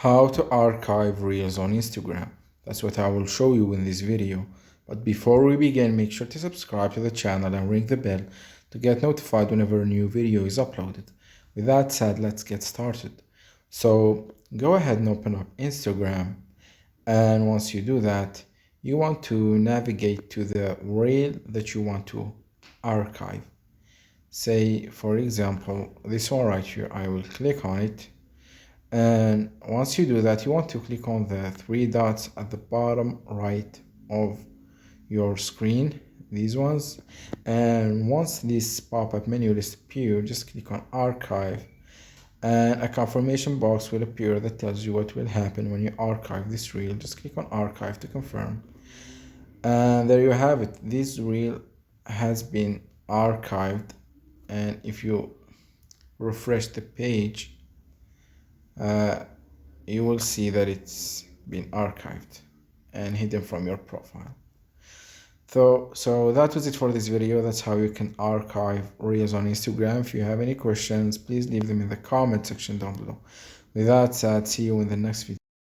How to archive reels on Instagram. That's what I will show you in this video. But before we begin, make sure to subscribe to the channel and ring the bell to get notified whenever a new video is uploaded. With that said, let's get started. So go ahead and open up Instagram, and once you do that, you want to navigate to the reel that you want to archive. Say for example this one right here. I will click on it, and once you do that, you want to click on the three dots at the bottom right of your screen, these ones, and once this pop-up menu will appear, just click on archive, and a confirmation box will appear that tells you what will happen when you archive this reel. Just click on archive to confirm, and there you have it. This reel has been archived, and if you refresh the page, you will see that it's been archived and hidden from your profile. So that was it for this video. That's how you can archive reels on Instagram. If you have any questions, please leave them in the comment section down below. With that said, see you in the next video.